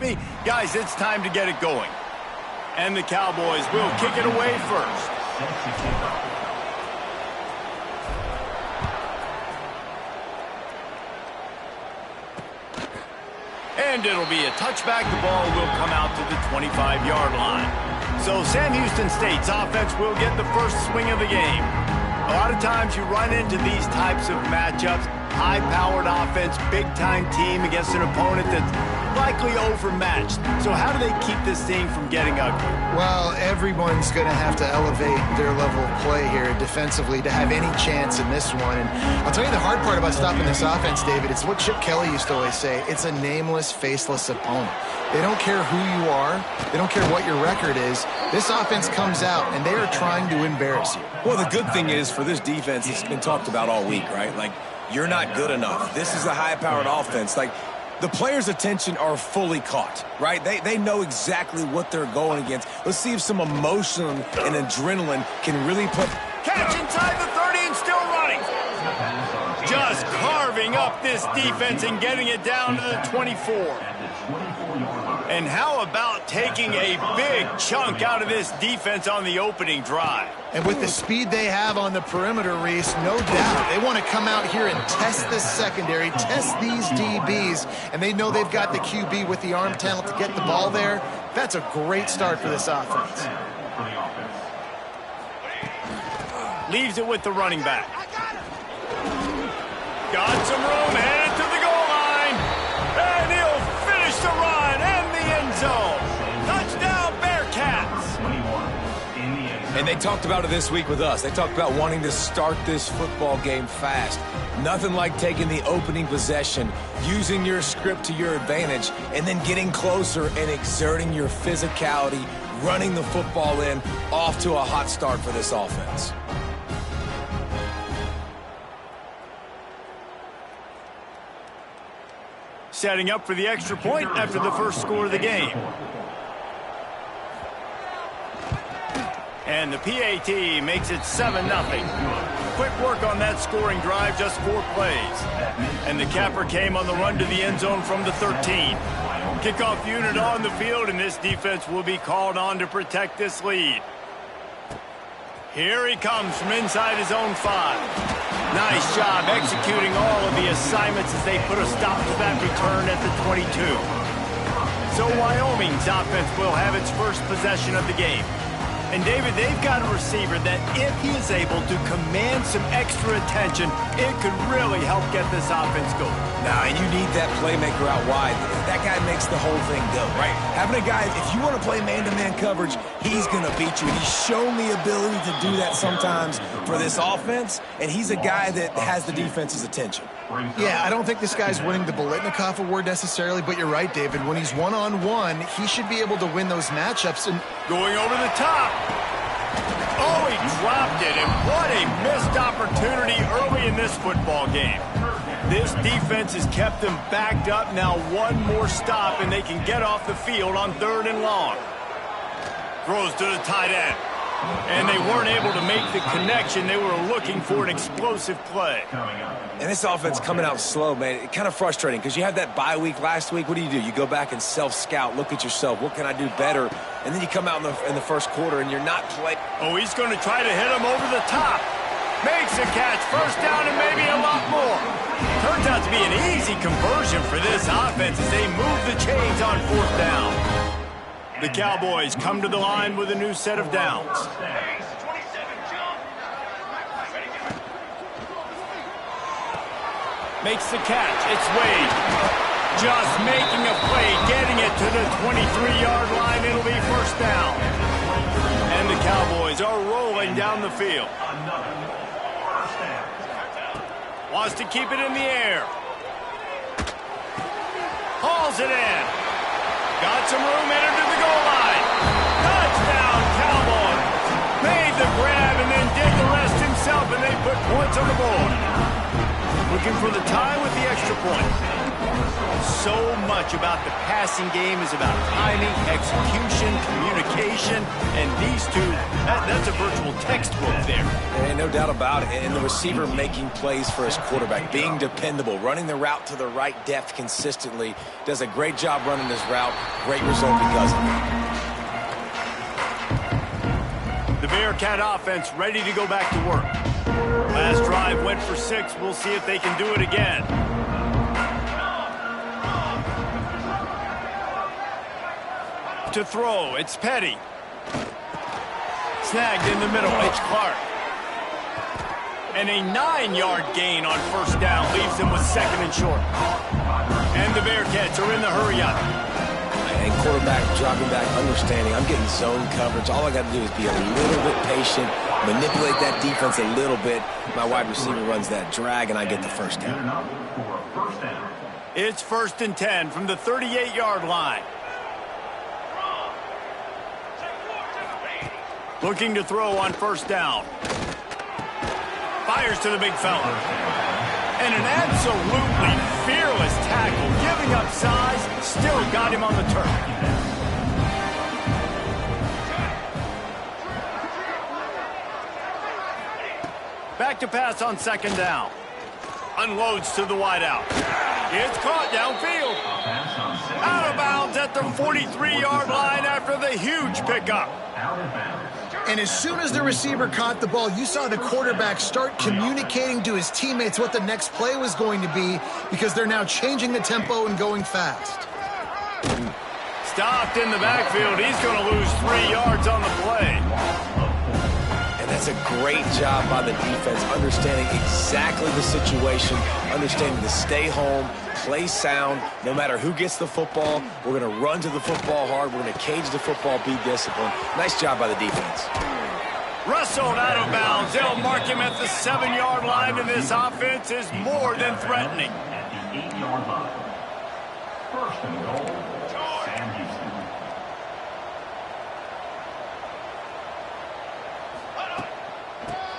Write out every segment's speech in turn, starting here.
Me, guys, it's time to get it going. And the Cowboys will kick it away first. And it'll be a touchback. The ball will come out to the 25-yard line. So Sam Houston State's offense will get the first swing of the game. A lot of times you run into these types of matchups, high-powered offense, big-time team against an opponent that's likely overmatched. So how do they keep this thing from getting ugly? Well, everyone's going to have to elevate their level of play here defensively to have any chance in this one. And I'll tell you the hard part about stopping this offense, David, it's what Chip Kelly used to always say. It's a nameless, faceless opponent. They don't care who you are. They don't care what your record is. This offense comes out, and they are trying to embarrass you. Well, the good thing is for this defense, it's been talked about all week, right? Like, you're not good enough. This is a high-powered offense. Like, the players' attention are fully caught, right? They know exactly what they're going against. Let's see if some emotion and adrenaline can really put... Catch inside the 30 and still running. Just carving up this defense and getting it down to the 24. And how about taking a big chunk out of this defense on the opening drive? And with the speed they have on the perimeter, Reese, no doubt, they want to come out here and test this secondary, test these DBs, and they know they've got the QB with the arm talent to get the ball there. That's a great start for this offense. Leaves it with the running back. Got some room, headed to the goal line, and he'll finish the run and the end zone. Touchdown, Bearcats! And they talked about it this week with us. They talked about wanting to start this football game fast. Nothing like taking the opening possession, using your script to your advantage, and then getting closer and exerting your physicality, running the football in, off to a hot start for this offense. Setting up for the extra point after the first score of the game. And the PAT makes it 7-0. Quick work on that scoring drive, just 4 plays. And the capper came on the run to the end zone from the 13. Kickoff unit on the field, and this defense will be called on to protect this lead. Here he comes from inside his own 5. Nice job executing all of the assignments as they put a stop to that return at the 22. So Wyoming's offense will have its first possession of the game. And David, they've got a receiver that if he is able to command some extra attention, it could really help get this offense going. Now, and you need that playmaker out wide. That guy makes the whole thing go, right? Having a guy, if you want to play man-to-man coverage, he's going to beat you. And he's shown the ability to do that sometimes for this offense, and he's a guy that has the defense's attention. Yeah, I don't think this guy's winning the Biletnikoff Award necessarily, but you're right, David. When he's one-on-one, he should be able to win those matchups. And going over the top. Oh, he dropped it, and what a missed opportunity early in this football game. This defense has kept them backed up. Now one more stop, and they can get off the field on 3rd and long. Throws to the tight end. And they weren't able to make the connection. They were looking for an explosive play. And this offense coming out slow, man, it's kind of frustrating because you had that bye week last week. What do? You go back and self-scout, look at yourself. What can I do better? And then you come out in the first quarter and you're not playing. Oh, he's going to try to hit him over the top. Makes a catch, first down, and maybe a lot more. Turns out to be an easy conversion for this offense as they move the chains on 4th down. The Cowboys come to the line with a new set of downs. Makes the catch. It's Wade. Just making a play, getting it to the 23-yard line. It'll be first down. And the Cowboys are rolling down the field. Wants to keep it in the air. Hauls it in. Got some room, entered to the goal line. Touchdown, Cowboys. Made the grab and then did the rest himself, and they put points on the board. Looking for the tie with the extra point. So much about the passing game is about timing, execution, communication, and these two, that's a virtual textbook there. And no doubt about it. And the receiver making plays for his quarterback, being dependable, running the route to the right depth consistently, does a great job running this route. Great result because of it. The Bearcat offense ready to go back to work. Last drive went for 6. We'll see if they can do it again. To throw, it's Petty. Snagged in the middle, it's Clark. And a 9-yard gain on first down leaves them with 2nd and short. And the Bearcats are in the hurry-up. And quarterback dropping back, understanding I'm getting zone coverage. All I got to do is be a little bit patient, manipulate that defense a little bit. My wide receiver runs that drag, and I get the first down. It's 1st and 10 from the 38-yard line. Looking to throw on first down. Fires to the big fella. And an absolutely fearless tackle, giving up size, still got him on the turf. Back to pass on 2nd down. Unloads to the wideout. It's caught downfield. Out of bounds at the 43-yard line after the huge pickup. And as soon as the receiver caught the ball, you saw the quarterback start communicating to his teammates what the next play was going to be because they're now changing the tempo and going fast. Stopped in the backfield. He's going to lose 3 yards on the play. And that's a great job by the defense, understanding exactly the situation, understanding to stay home, play sound. No matter who gets the football, we're going to run to the football hard. We're going to cage the football, be disciplined. Nice job by the defense. Wrestled out of bounds. They'll mark him at the 7-yard line, and this offense is more than threatening. At the 8-yard line. 1st and goal, Sam Houston.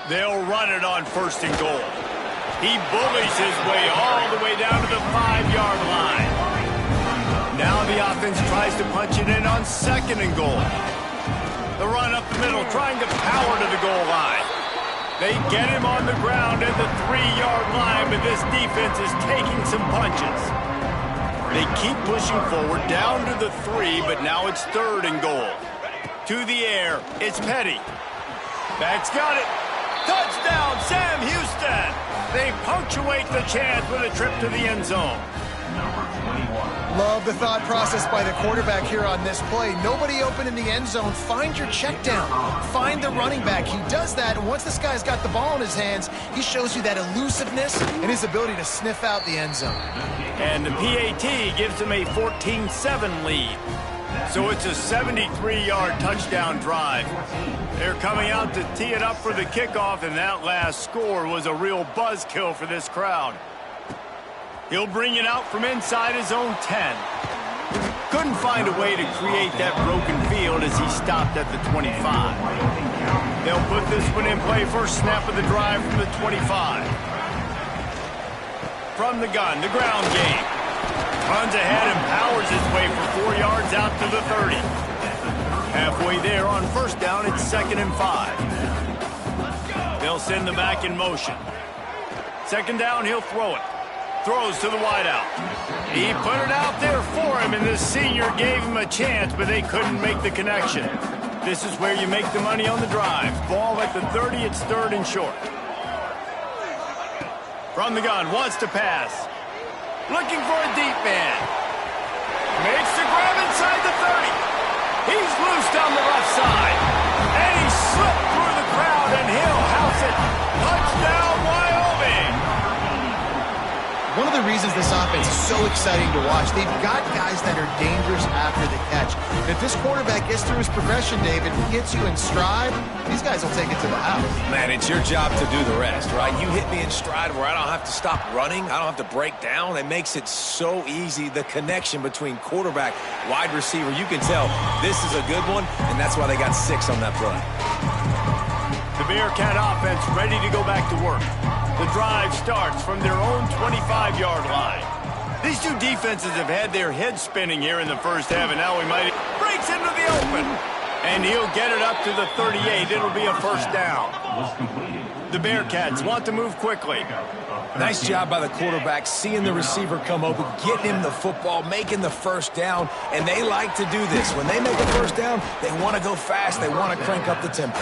They'll run it on 1st and goal. He bullies his way all the way down to the 5-yard line. Now the offense tries to punch it in on 2nd and goal. The run up the middle, trying to power to the goal line. They get him on the ground at the 3-yard line, but this defense is taking some punches. They keep pushing forward down to the 3, but now it's 3rd and goal. To the air, it's Petty. Back's got it. Touchdown, Sam Houston! They punctuate the chance with a trip to the end zone. Love the thought process by the quarterback here on this play. Nobody open in the end zone. Find your check down. Find the running back. He does that, and once this guy's got the ball in his hands, he shows you that elusiveness and his ability to sniff out the end zone. And the PAT gives him a 14-7 lead. So it's a 73-yard touchdown drive. They're coming out to tee it up for the kickoff, and that last score was a real buzzkill for this crowd. He'll bring it out from inside his own 10. Couldn't find a way to create that broken field as he stopped at the 25. They'll put this one in play, first snap of the drive from the 25. From the gun, the ground game. Runs ahead and powers his way for 4 yards out to the 30. Halfway there on first down, it's 2nd and 5. They'll send the back in motion. 2nd down, he'll throw it. Throws to the wideout. He put it out there for him, and this senior gave him a chance, but they couldn't make the connection. This is where you make the money on the drive. Ball at the 30, it's 3rd and short. From the gun, wants to pass. Looking for a deep man. Makes the grab inside the 30. He's loose down the left side. And he slipped through the crowd, and he'll house it. Touchdown, Wyoming. One of the reasons this offense is so exciting to watch, they've got guys that are dangerous after the catch. And if this quarterback gets through his progression, David, he gets you in stride, these guys will take it to the house. Man, it's your job to do the rest, right? You hit me in stride where I don't have to stop running. I don't have to break down. It makes it so easy, the connection between quarterback, wide receiver. You can tell this is a good one, and that's why they got 6 on that play. The Bearcat offense ready to go back to work. The drive starts from their own 25-yard line. These two defenses have had their heads spinning here in the first half, and now we might breaks into the open. And he'll get it up to the 38. It'll be a first down. The Bearcats want to move quickly. Nice job by the quarterback, seeing the receiver come open, getting him the football, making the first down, and they like to do this. When they make a first down, they want to go fast. They want to crank up the tempo.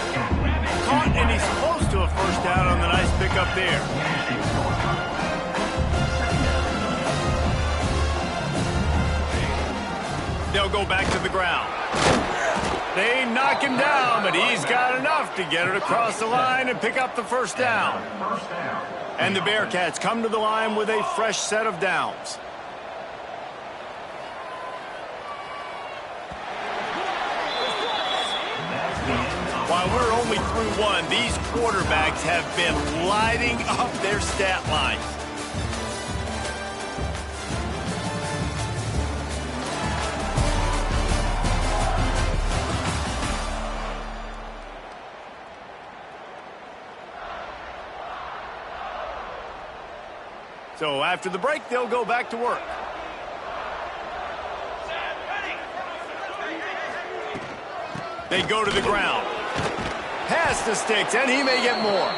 Caught, and he's close to a first down on the nice pickup there. They'll go back to the ground. They knock him down, but he's got enough to get it across the line and pick up the first down. And the Bearcats come to the line with a fresh set of downs. While we're only through one, these quarterbacks have been lighting up their stat lines. So after the break, they'll go back to work. They go to the ground. Pass the sticks, and he may get more.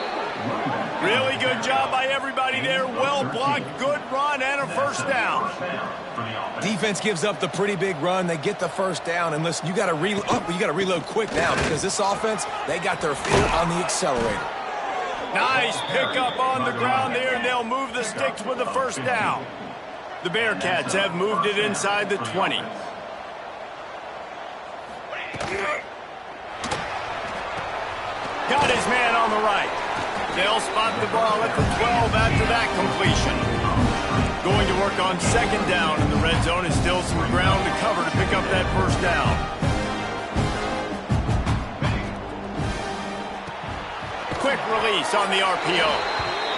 Really good job by everybody there. Well blocked, good run, and a first down. Defense gives up the pretty big run. They get the first down. And listen, you got to reload quick now because this offense, they got their foot on the accelerator. Nice pickup on the ground there, and they'll move the sticks with the first down. The Bearcats have moved it inside the 20. Got his man on the right. They'll spot the ball at the 12 after that completion. Going to work on second down in the red zone, and still some ground to cover to pick up that first down. Quick release on the RPO.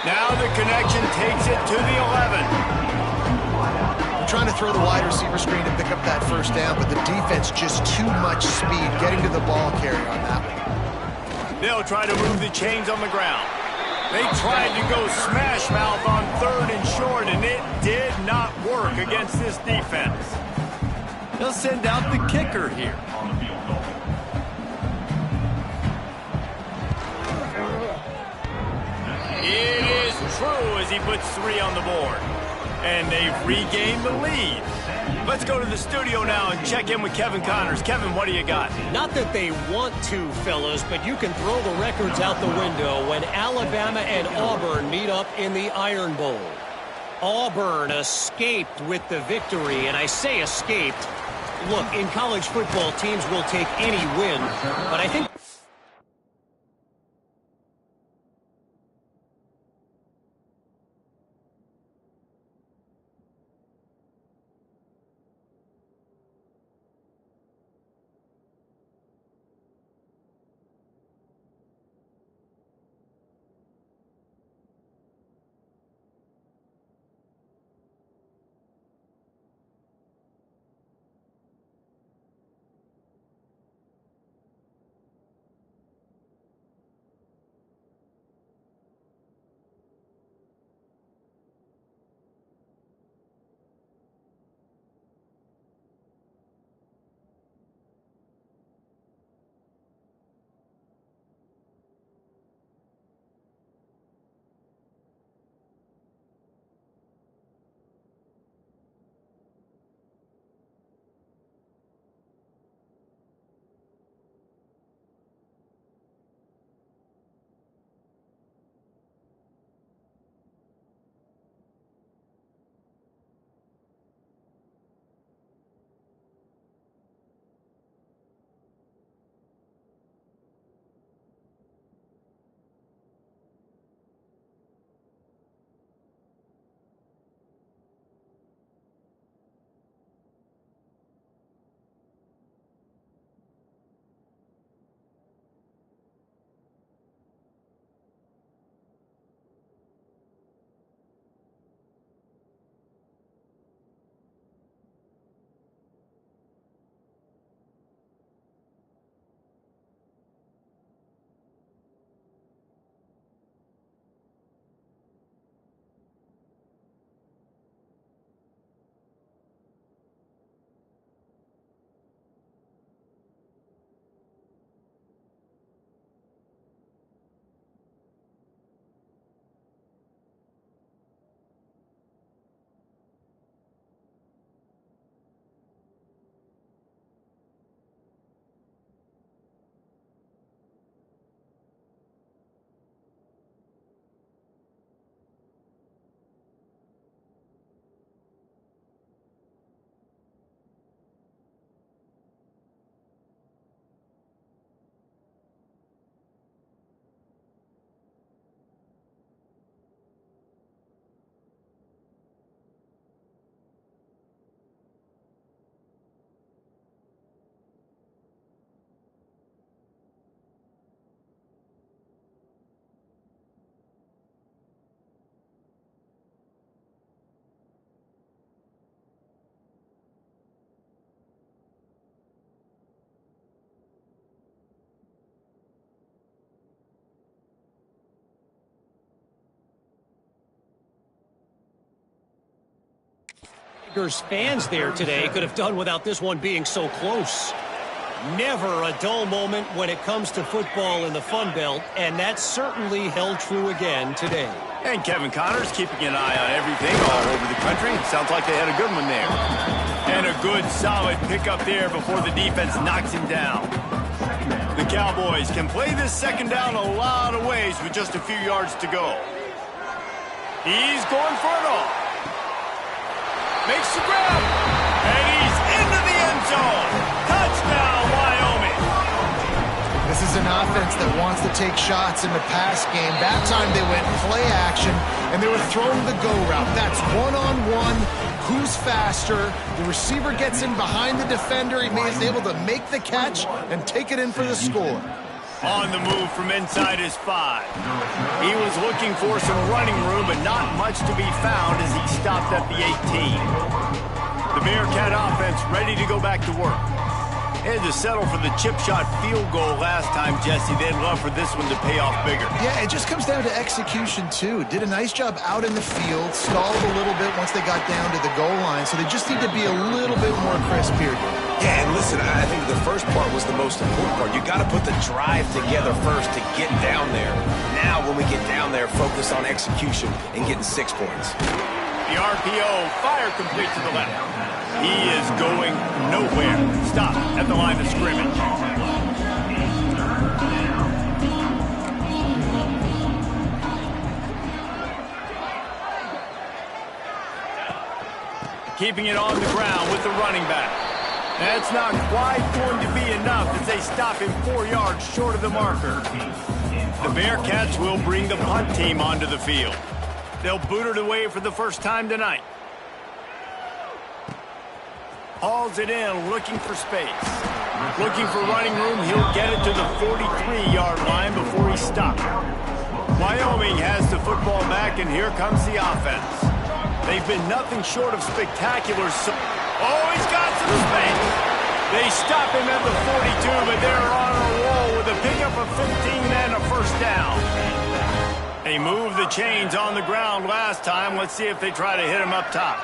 Now the connection takes it to the 11. I'm trying to throw the wide receiver screen to pick up that first down, but the defense just too much speed getting to the ball carrier on that one. They'll try to move the chains on the ground. They tried to go smash mouth on third and short, and it did not work against this defense. They'll send out the kicker here. It is true as he puts 3 on the board. And they've regained the lead. Let's go to the studio now and check in with Kevin Connors. Kevin, what do you got? Not that they want to, fellas, but you can throw the records out the window when Alabama and Auburn meet up in the Iron Bowl. Auburn escaped with the victory, and I say escaped. Look, in college football, teams will take any win, but I think Packers fans there today could have done without this one being so close. Never a dull moment when it comes to football in the Fun Belt, and that certainly held true again today. And Kevin Connors keeping an eye on everything all over the country. Sounds like they had a good one there. And a good, solid pickup there before the defense knocks him down. The Cowboys can play this second down a lot of ways with just a few yards to go. He's going for it all. Makes the grab. And he's into the end zone. Touchdown, Wyoming. This is an offense that wants to take shots in the pass game. That time they went play action, and they were throwing the go route. That's one-on-one. Who's faster? The receiver gets in behind the defender. He is able to make the catch and take it in for the score. On the move from inside his 5. He was looking for some running room, but not much to be found as he stopped at the 18. The Bearcat offense ready to go back to work. They had to settle for the chip shot field goal last time, Jesse. They'd love for this one to pay off bigger. Yeah, it just comes down to execution, too. Did a nice job out in the field, stalled a little bit once they got down to the goal line, so they just need to be a little bit more crisp here. Yeah, and listen, I think the first part was the most important part. You got to put the drive together first to get down there. Now, when we get down there, focus on execution and getting 6 points. The RPO, fire complete to the left. He is going nowhere. Stop at the line of scrimmage. Keeping it on the ground with the running back. That's not quite going to be enough as they stop him 4 yards short of the marker. The Bearcats will bring the punt team onto the field. They'll boot it away for the first time tonight. Hauls it in, looking for space. Looking for running room, he'll get it to the 43-yard line before he stopped. Wyoming has the football back, and here comes the offense. They've been nothing short of spectacular. Oh, he's got some space. They stop him at the 42, but they're on a roll with a pickup of 15 and a first down. They moved the chains on the ground last time. Let's see if they try to hit him up top.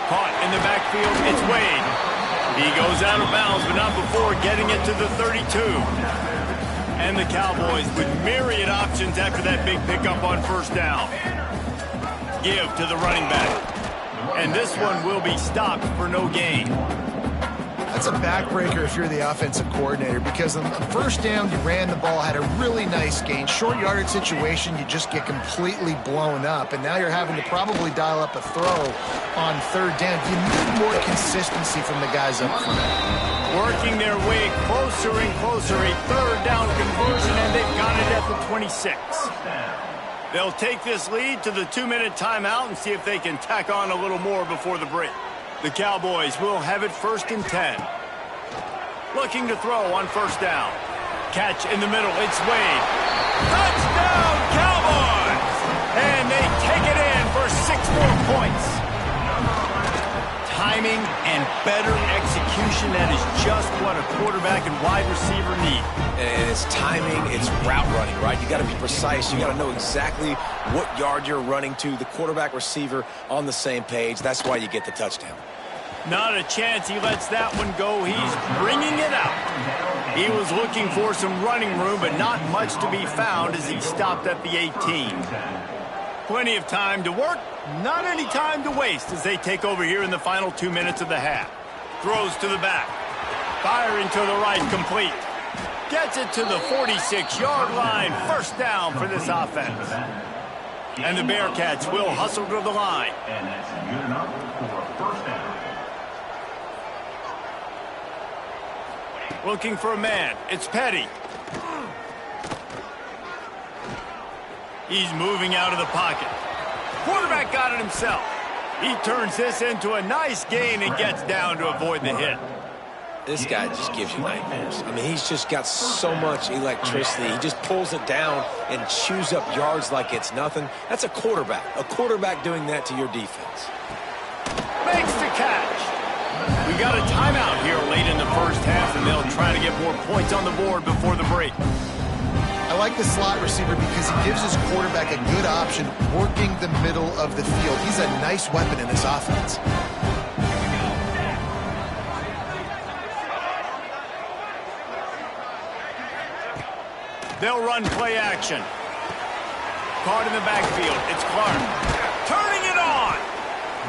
Caught in the backfield, it's Wade. He goes out of bounds, but not before getting it to the 32. And the Cowboys with myriad options after that big pickup on first down. Give to the running back. And this one will be stopped for no gain. That's a backbreaker if you're the offensive coordinator, because on first down, you ran the ball, had a really nice gain. Short yardage situation, you just get completely blown up, and now you're having to probably dial up a throw on third down. You need more consistency from the guys up front. Working their way closer and closer, a third down conversion, and they've got it at the 26. They'll take this lead to the 2-minute timeout and see if they can tack on a little more before the break. The Cowboys will have it 1st and 10. Looking to throw on first down. Catch in the middle. It's Wade. Touchdown, Cowboys! And they take it in for 6 more points. Timing and better execution, that is just what a quarterback and wide receiver need. And it's timing, it's route running, right? You got to be precise. You got to know exactly what yard you're running to. The quarterback receiver on the same page. That's why you get the touchdown. Not a chance he lets that one go. He's bringing it out. He was looking for some running room, but not much to be found as he stopped at the 18. Plenty of time to work, not any time to waste as they take over here in the final 2 minutes of the half. Throws to the back. Firing to the right, complete. Gets it to the 46-yard line. First down for this offense. And the Bearcats will hustle to the line. And that's good enough for a first down. Looking for a man. It's Petty. He's moving out of the pocket. Quarterback got it himself. He turns this into a nice gain and gets down to avoid the hit. This guy just gives you nightmares. I mean, he's just got so much electricity. He just pulls it down and chews up yards like it's nothing. That's a quarterback. A quarterback doing that to your defense. Makes the catch. We got a timeout here late in the first half, and they'll try to get more points on the board before the break. I like the slot receiver because he gives his quarterback a good option working the middle of the field. He's a nice weapon in this offense. They'll run play action. Caught in the backfield. It's Clark. Turning it on.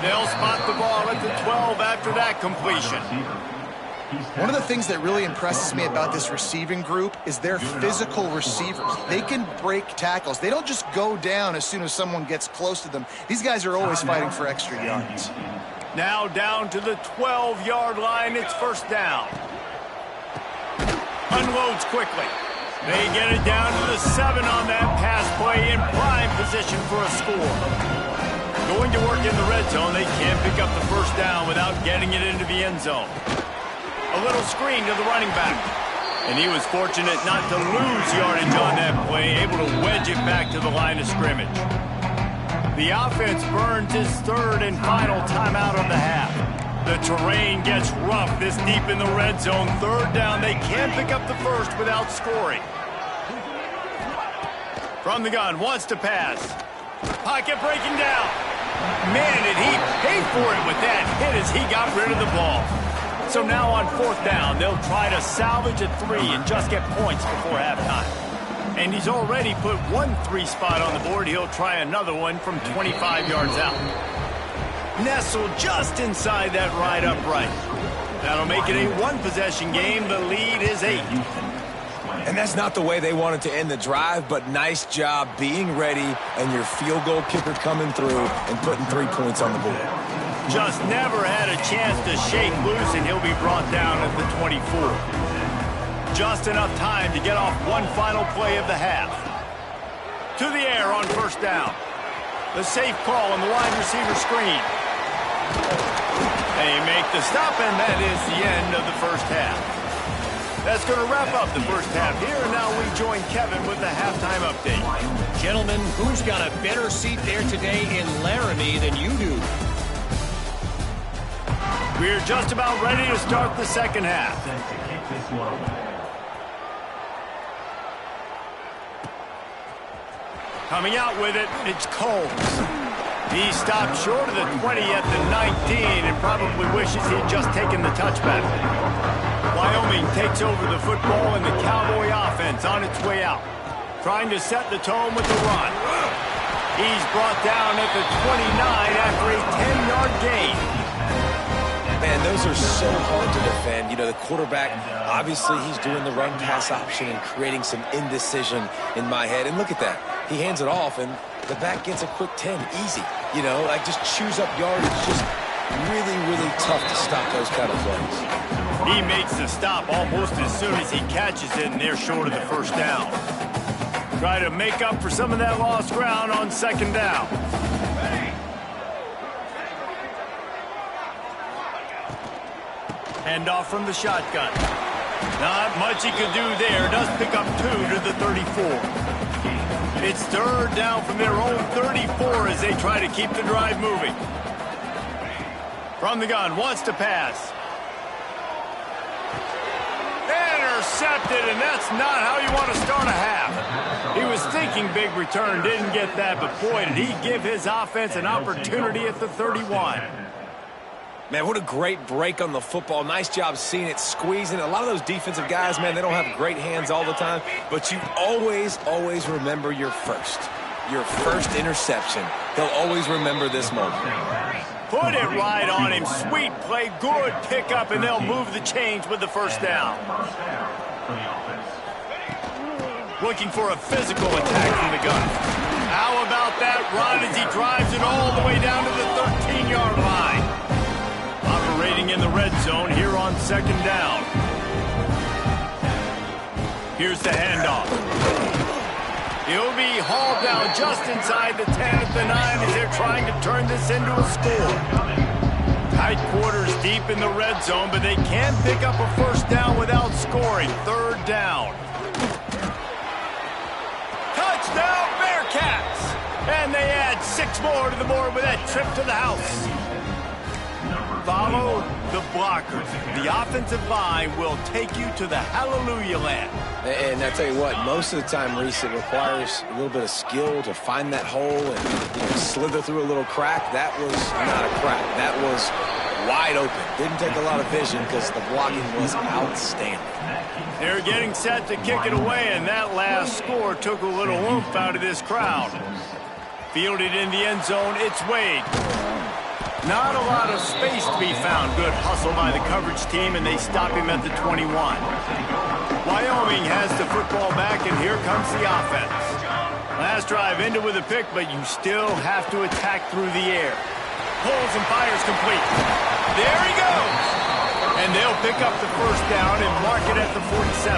They'll spot the ball at the 12 after that completion. One of the things that really impresses me about this receiving group is they're physical receivers. They can break tackles. They don't just go down as soon as someone gets close to them. These guys are always fighting for extra yards. Now down to the 12-yard line. It's first down. Unloads quickly. They get it down to the 7 on that pass play in prime position for a score. Going to work in the red zone, they can't pick up the first down without getting it into the end zone. A little screen to the running back. And he was fortunate not to lose yardage on that play, able to wedge it back to the line of scrimmage. The offense burns his third and final timeout of the half. The terrain gets rough this deep in the red zone. Third down, they can't pick up the first without scoring. From the gun, wants to pass. Pocket breaking down. Man, did he pay for it with that hit as he got rid of the ball. So now on fourth down, they'll try to salvage a 3 and just get points before halftime. And he's already put 1 3 spot on the board. He'll try another one from 25 yards out. Nestled just inside that right upright. That'll make it a 1-possession game. The lead is 8. And that's not the way they wanted to end the drive, but nice job being ready and your field goal kicker coming through and putting 3 points on the board. Just never had a chance to shake loose, and he'll be brought down at the 24. Just enough time to get off one final play of the half. To the air on first down. The safe call on the wide receiver screen. They make the stop, and that is the end of the first half. That's going to wrap up the first half here, and now we join Kevin with the halftime update. Gentlemen, who's got a better seat there today in Laramie than you do? We're just about ready to start the second half. Coming out with it, it's Combs. He stopped short of the 20 at the 19 and probably wishes he'd just taken the touchback. Wyoming takes over the football and the Cowboy offense on its way out. Trying to set the tone with the run. He's brought down at the 29 after a 10-yard gain. Man, those are so hard to defend. You know, the quarterback, obviously he's doing the run-pass option and creating some indecision in my head. And look at that. He hands it off, and the back gets a quick 10. Easy. You know, like just chews up yards. It's just really, really tough to stop those kind of plays. He makes the stop almost as soon as he catches it, and they're short of the first down. Try to make up for some of that lost ground on second down. Handoff from the shotgun. Not much he could do there. Does pick up 2 to the 34. It's third down from their own 34 as they try to keep the drive moving. From the gun, wants to pass. Intercepted, and that's not how you want to start a half. He was thinking big return, didn't get that, but boy, did he give his offense an opportunity at the 31. Man, what a great break on the football. Nice job seeing it, squeezing. A lot of those defensive guys, man, they don't have great hands all the time, but you always, always remember your first interception. He'll always remember this moment. Put it right on him. Sweet play, good pickup, and they'll move the chains with the first down. Looking for a physical attack from the gun. How about that run as he drives it all the way down to the 13-yard line? Operating in the red zone here on second down. Here's the handoff. He'll be hauled down just inside the 10 at the 9 as they're trying to turn this into a score. Tight quarters deep in the red zone, but they can't pick up a first down without scoring. Third down. Touchdown, Bearcats! And they add 6 more to the board with that trip to the house. Follow the blockers. The offensive line will take you to the hallelujah land. And I tell you what, most of the time, Reese, it requires a little bit of skill to find that hole and slither through a little crack. That was not a crack. That was wide open. Didn't take a lot of vision because the blocking was outstanding. They're getting set to kick it away, and that last score took a little oomph out of this crowd. Fielded in the end zone, it's Wade. Not a lot of space to be found. Good hustle by the coverage team, and they stop him at the 21. Wyoming has the football back, and here comes the offense. Last drive ended with a pick, but you still have to attack through the air. Pulls and fires complete. There he goes! And they'll pick up the first down and mark it at the 47.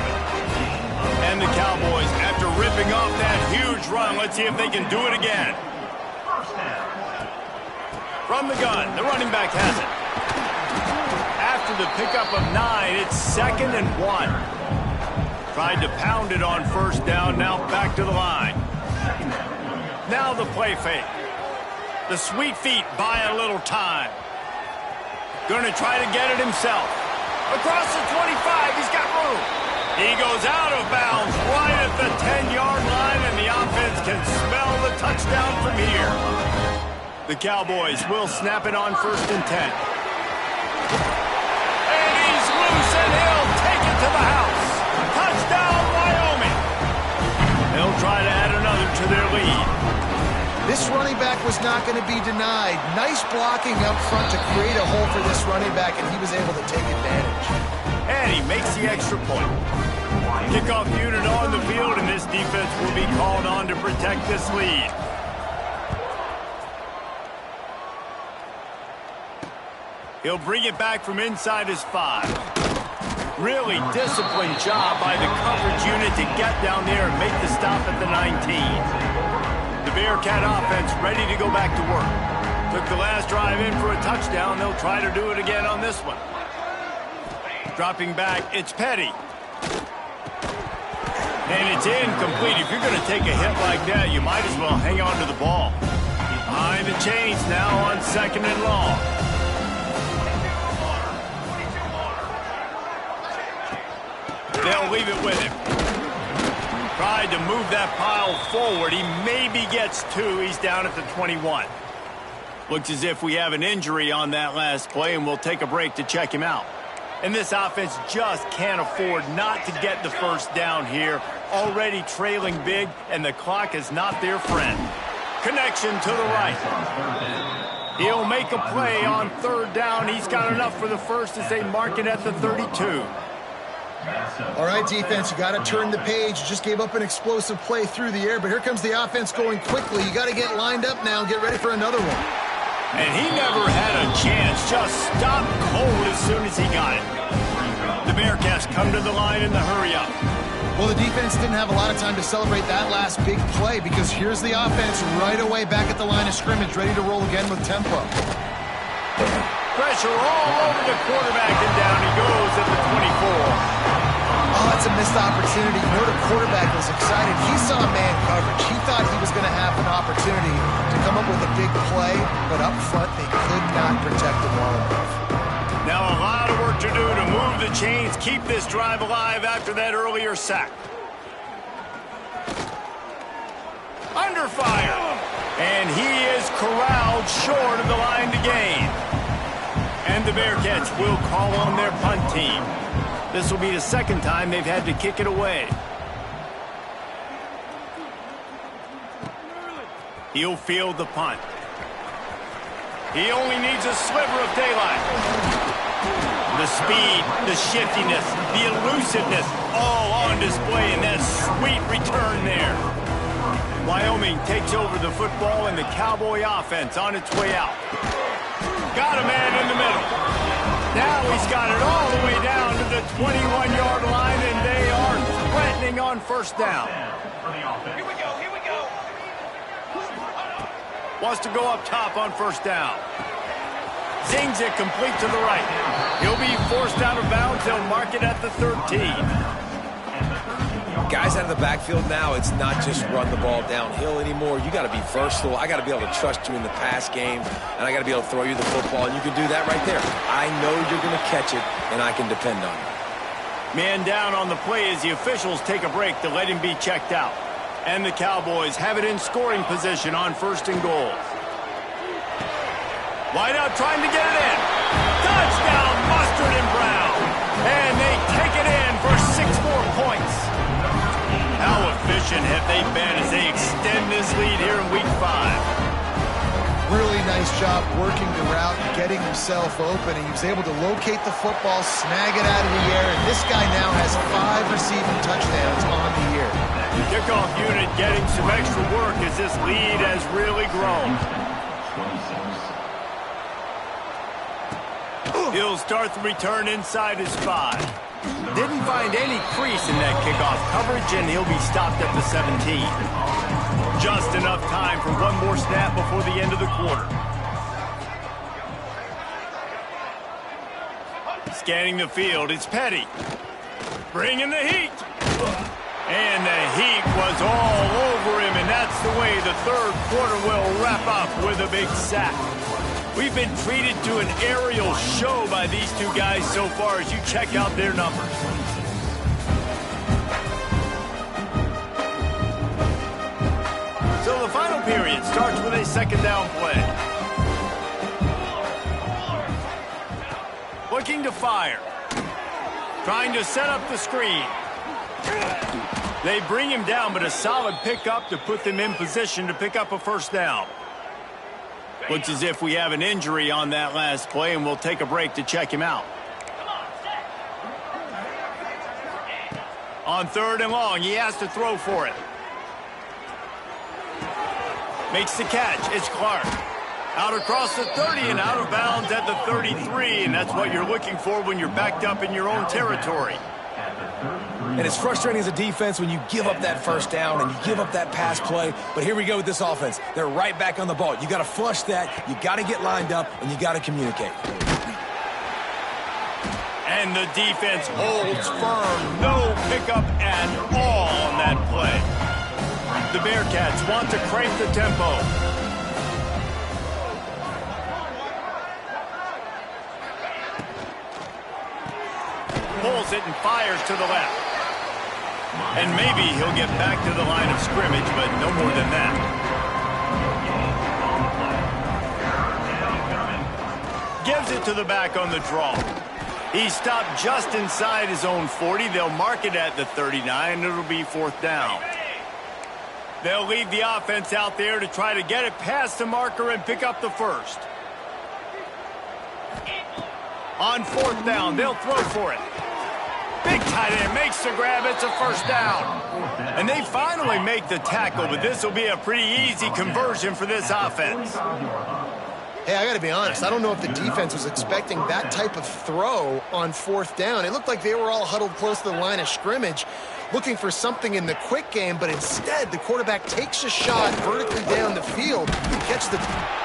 And the Cowboys, after ripping off that huge run, let's see if they can do it again. From the gun, the running back has it. After the pickup of 9, it's 2nd and 1. Tried to pound it on first down, now back to the line. Now the play fake. The sweet feet buy a little time. Going to try to get it himself. Across the 25, he's got room. He goes out of bounds right at the 10-yard line, and the offense can smell the touchdown from here. The Cowboys will snap it on 1st and 10. And he's loose, and he'll take it to the house. Touchdown, Wyoming. They'll try to add another to their lead. This running back was not going to be denied. Nice blocking up front to create a hole for this running back, and he was able to take advantage. And he makes the extra point. Kickoff unit on the field, and this defense will be called on to protect this lead. He'll bring it back from inside his 5. Really disciplined job by the coverage unit to get down there and make the stop at the 19. The Bearcat offense ready to go back to work. Took the last drive in for a touchdown. They'll try to do it again on this one. Dropping back, it's Petty. And it's incomplete. If you're going to take a hit like that, you might as well hang on to the ball. Behind the chains now on 2nd and long. They'll leave it with him. Tried to move that pile forward. He maybe gets 2. He's down at the 21. Looks as if we have an injury on that last play, and we'll take a break to check him out. And this offense just can't afford not to get the first down here. Already trailing big, and the clock is not their friend. Connection to the right. He'll make a play on 3rd down. He's got enough for the first as they mark it at the 32. All right, defense, you got to turn the page. You just gave up an explosive play through the air, but here comes the offense going quickly. You got to get lined up now and get ready for another one. And he never had a chance. Just stopped cold as soon as he got it. The Bearcats come to the line in the hurry-up. Well, the defense didn't have a lot of time to celebrate that last big play because here's the offense right away back at the line of scrimmage, ready to roll again with tempo. Pressure all over the quarterback, and down he goes at the 24. Oh, that's a missed opportunity. You know, the quarterback was excited. He saw man coverage. He thought he was going to have an opportunity to come up with a big play, but up front they could not protect him well enough. Now a lot of work to do to move the chains, keep this drive alive after that earlier sack. Under fire. And he is corralled short of the line to gain. And the Bearcats will call on their punt team. This will be the 2nd time they've had to kick it away. He'll field the punt. He only needs a sliver of daylight. The speed, the shiftiness, the elusiveness, all on display in that sweet return there. Wyoming takes over the football, and the Cowboy offense on its way out. Got a man in the middle. Now he's got it all the way down to the 21-yard line, and they are threatening on 1st down. Here we go. Wants to go up top on 1st down. Zings it complete to the right. He'll be forced out of bounds. They'll mark it at the 13. Guys out of the backfield now, it's not just run the ball downhill anymore. You got to be versatile. I got to be able to trust you in the pass game, and I got to be able to throw you the football, and you can do that right there. I know you're going to catch it, and I can depend on you. Man down on the play as the officials take a break to let him be checked out. And the Cowboys have it in scoring position on 1st and goal. Wide out trying to get it in. Touchdown, Mustard and Brown. And they take it in for 6 more points. How efficient have they been as they extend this lead here in Week 5? Really nice job working the route and getting himself open. And he was able to locate the football, snag it out of the air, and this guy now has 5 receiving touchdowns on the year. Kickoff unit getting some extra work as this lead has really grown. He'll start the return inside his 5. Didn't find any crease in that kickoff coverage, and he'll be stopped at the 17. Just enough time for one more snap before the end of the quarter. Scanning the field, it's Petty. Bringing the heat. And the heat was all over him, and that's the way the 3rd quarter will wrap up with a big sack. We've been treated to an aerial show by these two guys so far as you check out their numbers. So the final period starts with a 2nd down play. Looking to fire. Trying to set up the screen. They bring him down, but a solid pickup to put them in position to pick up a 1st down. Looks as if we have an injury on that last play, and we'll take a break to check him out. On 3rd and long, he has to throw for it. Makes the catch. It's Clark. Out across the 30 and out of bounds at the 33, and that's what you're looking for when you're backed up in your own territory. And it's frustrating as a defense when you give up that 1st down and you give up that pass play. But here we go with this offense. They're right back on the ball. You got to flush that. You got to get lined up, and you got to communicate. And the defense holds firm. No pickup at all on that play. The Bearcats want to crank the tempo. Pulls it and fires to the left. And maybe he'll get back to the line of scrimmage, but no more than that. Gives it to the back on the draw. He stopped just inside his own 40. They'll mark it at the 39. It'll be 4th down. They'll leave the offense out there to try to get it past the marker and pick up the 1st. On 4th down, they'll throw for it. Big tight end makes the grab. It's a 1st down. And they finally make the tackle, but this will be a pretty easy conversion for this offense. Hey, I got to be honest. I don't know if the defense was expecting that type of throw on 4th down. It looked like they were all huddled close to the line of scrimmage, looking for something in the quick game, but instead the quarterback takes a shot vertically down the field. Gets the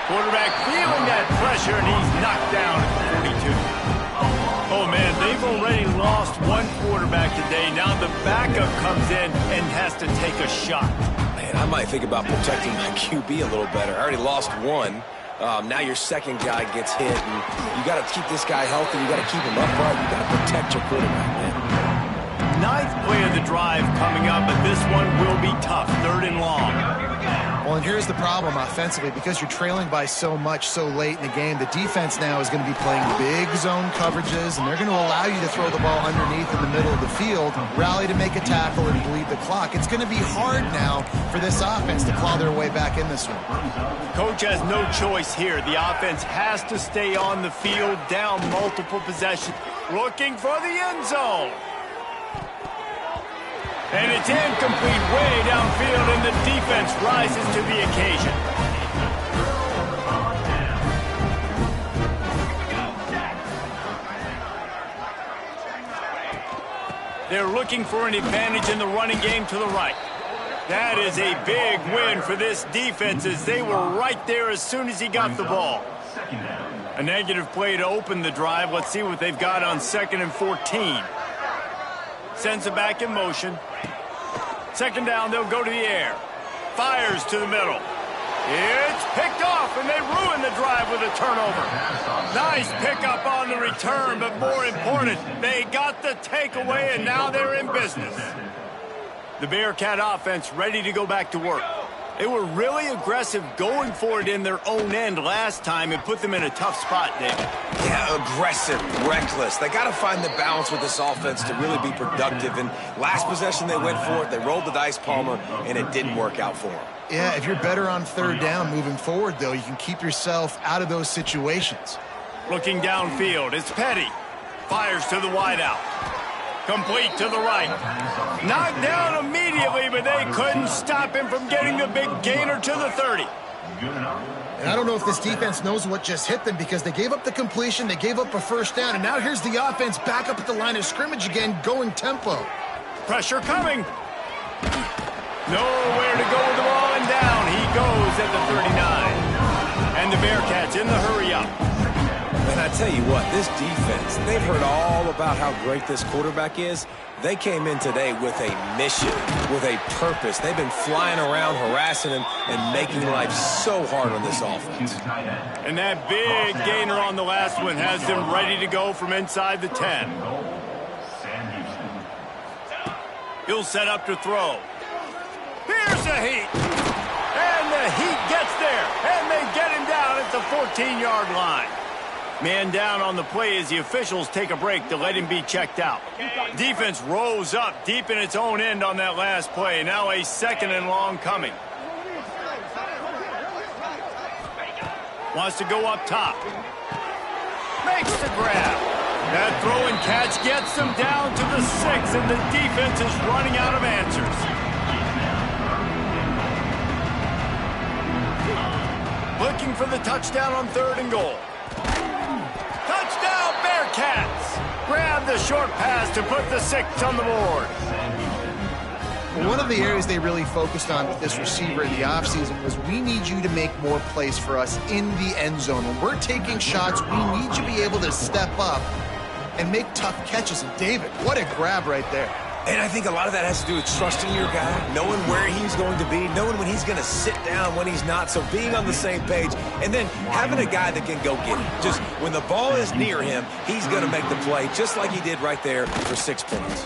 quarterback feeling that pressure, and he's knocked down at the 42. Oh, man, they've already lost one quarterback today. Now the backup comes in and has to take a shot. Man, I might think about protecting my QB a little better. I already lost one. Now your 2nd guy gets hit, and you got to keep this guy healthy. You got to keep him upright. You got to protect your quarterback, man. 9th play of the drive coming up, but this one will be tough. 3rd and long. Well, and here's the problem offensively. Because you're trailing by so much so late in the game, the defense now is going to be playing big zone coverages, and they're going to allow you to throw the ball underneath in the middle of the field, rally to make a tackle, and bleed the clock. It's going to be hard now for this offense to claw their way back in this one. Coach has no choice here. The offense has to stay on the field, down multiple possessions, looking for the end zone. And it's incomplete way downfield, and the defense rises to the occasion. They're looking for an advantage in the running game to the right. That is a big win for this defense, as they were right there as soon as he got the ball. A negative play to open the drive. Let's see what they've got on 2nd and 14. Sends it back in motion. Second down, they'll go to the air. Fires to the middle. It's picked off, and they ruin the drive with a turnover. Nice pickup on the return, but more important, they got the takeaway, and now they're in business. The Bearcat offense ready to go back to work. They were really aggressive going for it in their own end last time and put them in a tough spot, David. Yeah, aggressive, reckless. They got to find the balance with this offense to really be productive. And last possession they went for it, they rolled the dice, Palmer, and it didn't work out for them. Yeah, if you're better on third down moving forward, though, you can keep yourself out of those situations. Looking downfield, it's Petty. Fires to the wideout. Complete to the right. Knocked down immediately, but they couldn't stop him from getting the big gainer to the 30. And I don't know if this defense knows what just hit them because they gave up the completion, they gave up a first down, and now here's the offense back up at the line of scrimmage again, going tempo. Pressure coming. Nowhere to go with the ball, and down he goes at the 39. And the Bearcats in the hurry-up. And I tell you what, this defense, they've heard all about how great this quarterback is. They came in today with a mission, with a purpose. They've been flying around, harassing him, and making life so hard on this offense. And that big gainer on the last one has them ready to go from inside the 10. He'll set up to throw. Here's the heat. And the heat gets there. And they get him down at the 14-yard line. Man down on the play as the officials take a break to let him be checked out. Defense rose up deep in its own end on that last play. Now a second and long coming. Wants to go up top. Makes the grab. That throw and catch gets them down to the 6, and the defense is running out of answers. Looking for the touchdown on 3rd and goal. Touchdown, Bearcats! Grab the short pass to put the 6 on the board. Well, one of the areas they really focused on with this receiver in the offseason was we need you to make more plays for us in the end zone. When we're taking shots, we need you to be able to step up and make tough catches. And David, what a grab right there. And I think a lot of that has to do with trusting your guy, knowing where he's going to be, knowing when he's going to sit down, when he's not, so being on the same page, and then having a guy that can go get it. Just when the ball is near him, he's going to make the play, just like he did right there for 6 points.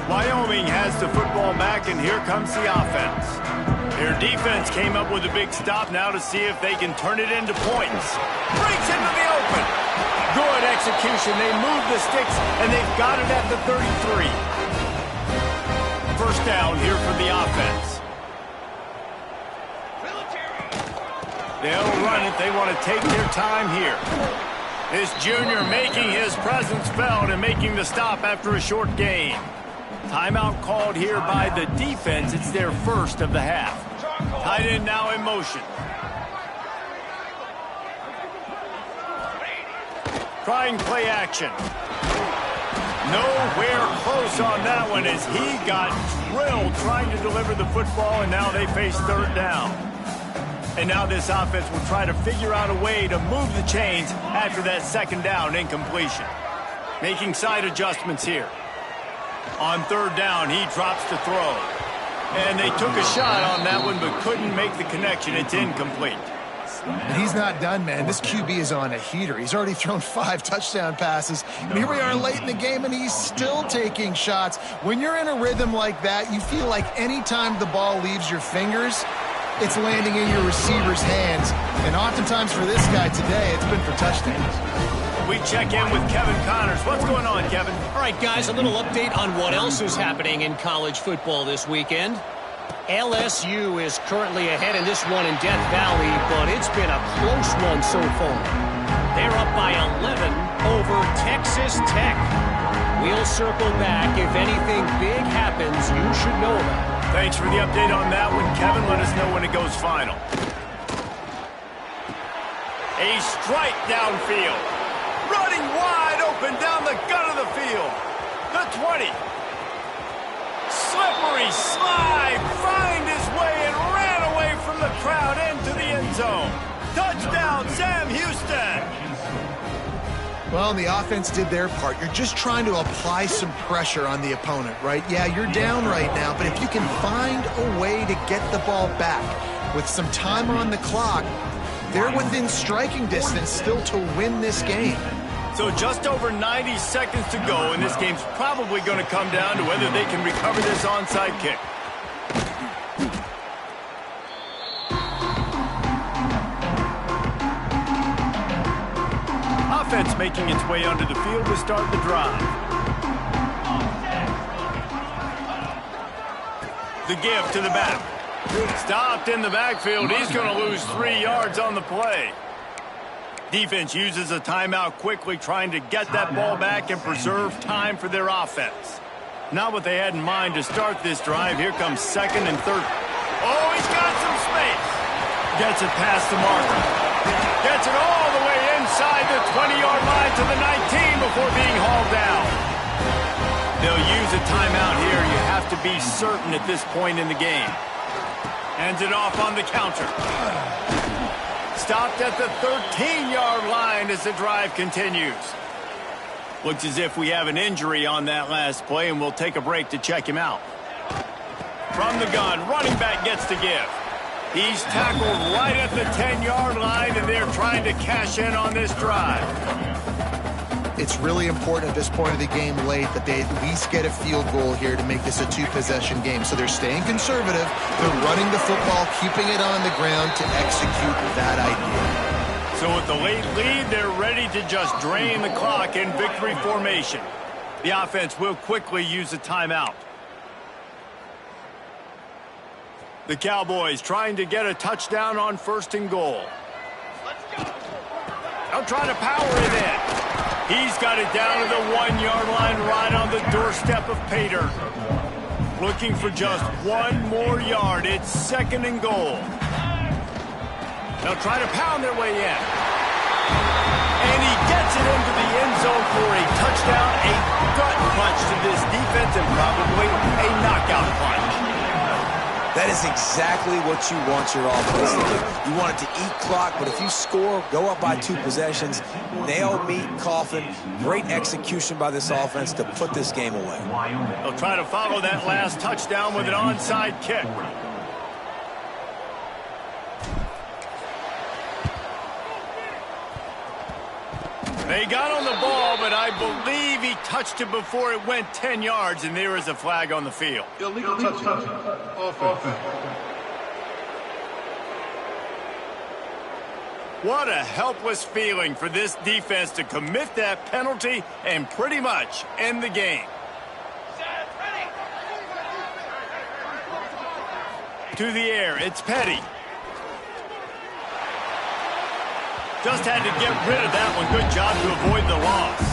Wyoming has the football back, and here comes the offense. Their defense came up with a big stop now to see if they can turn it into points. Breaks into the open. Good execution. They move the sticks, and they've got it at the 33. First down here for the offense. They'll run it. They want to take their time here. This junior making his presence felt and making the stop after a short gain. Timeout called here by the defense. It's their first of the half. Tight end now in motion. Trying play action. Nowhere close on that one as he got drilled trying to deliver the football, and now they face 3rd down. And now this offense will try to figure out a way to move the chains after that 2nd down incompletion. Making side adjustments here. On 3rd down, he drops to throw. And they took a shot on that one but couldn't make the connection. It's incomplete. And he's not done, man. This QB is on a heater. He's already thrown 5 touchdown passes. And here we are late in the game, and he's still taking shots. When you're in a rhythm like that, you feel like any time the ball leaves your fingers, it's landing in your receiver's hands. And oftentimes for this guy today, it's been for touchdowns. We check in with Kevin Connors. What's going on, Kevin? All right, guys, a little update on what else is happening in college football this weekend. LSU is currently ahead in this one in Death Valley, but it's been a close one so far. They're up by 11 over Texas Tech. We'll circle back. If anything big happens, you should know about it. Thanks for the update on that one, Kevin. Let us know when it goes final. A strike downfield. Running wide open down the gut of the field. The 20. Slippery slide. Find his way and ran away from the crowd into the end zone. Touchdown, Sam Houston. Well, the offense did their part. You're just trying to apply some pressure on the opponent, right? Yeah, you're down right now, but if you can find a way to get the ball back with some time on the clock, they're within striking distance still to win this game. So just over 90 seconds to go, and this game's probably going to come down to whether they can recover this onside kick. Offense making its way onto the field to start the drive. The give to the back. Stopped in the backfield. He's going to lose 3 yards on the play. Defense uses a timeout quickly, trying to get that ball back and preserve time for their offense. Not what they had in mind to start this drive. Here comes second and third. Oh, he's got some space. Gets it past the marker. Gets it all the way inside the 20-yard line to the 19 before being hauled down. They'll use a timeout here. You have to be certain at this point in the game. Hands it off on the counter. Stopped at the 13-yard line as the drive continues. Looks as if we have an injury on that last play, and we'll take a break to check him out. From the gun, running back gets the give. He's tackled right at the 10-yard line, and they're trying to cash in on this drive. It's really important at this point of the game late that they at least get a field goal here to make this a two-possession game. So they're staying conservative. They're running the football, keeping it on the ground to execute that idea. So with the late lead, they're ready to just drain the clock in victory formation. The offense will quickly use a timeout. The Cowboys trying to get a touchdown on 1st and goal. They'll try to power it in. He's got it down to the 1-yard line right on the doorstep of Pater. Looking for just 1 more yard. It's 2nd and goal. They'll try to pound their way in. And he gets it into the end zone for a touchdown, a gut punch to this defense, and probably a knockout punch. That is exactly what you want your offense to do. You want it to eat clock, but if you score, go up by 2 possessions, nail, meat, coffin, great execution by this offense to put this game away. They'll try to follow that last touchdown with an onside kick. They got on the ball, but I believe he touched it before it went 10 yards, and there is a flag on the field. Illegal touching. Offense. What a helpless feeling for this defense to commit that penalty and pretty much end the game. To the air, it's Petty. Just had to get rid of that one. Good job to avoid the loss.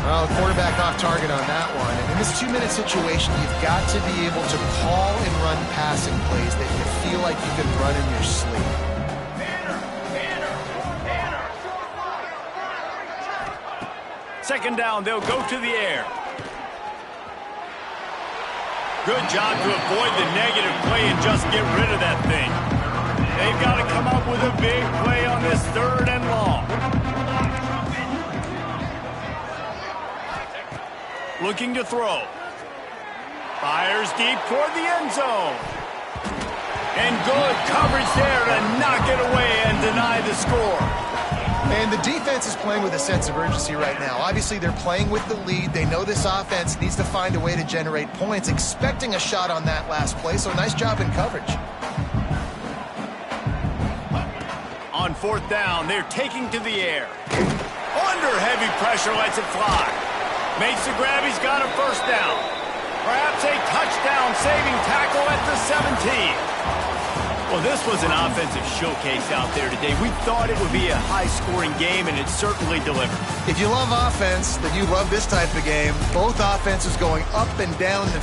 Well, the quarterback off target on that one. And in this 2-minute situation, you've got to be able to call and run passing plays that you feel like you can run in your sleep. Second down, they'll go to the air. Good job to avoid the negative play and just get rid of that thing. They've got to come up with a big play on this 3rd and long. Looking to throw. Fires deep toward the end zone. And good coverage there to knock it away and deny the score. And the defense is playing with a sense of urgency right now. Obviously, they're playing with the lead. They know this offense needs to find a way to generate points, expecting a shot on that last play, so nice job in coverage. On 4th down, they're taking to the air. Under heavy pressure, lets it fly. Makes the grab, he's got a 1st down. Perhaps a touchdown-saving tackle at the 17. Well, this was an offensive showcase out there today. We thought it would be a high-scoring game, and it certainly delivered. If you love offense, then you love this type of game. Both offenses going up and down the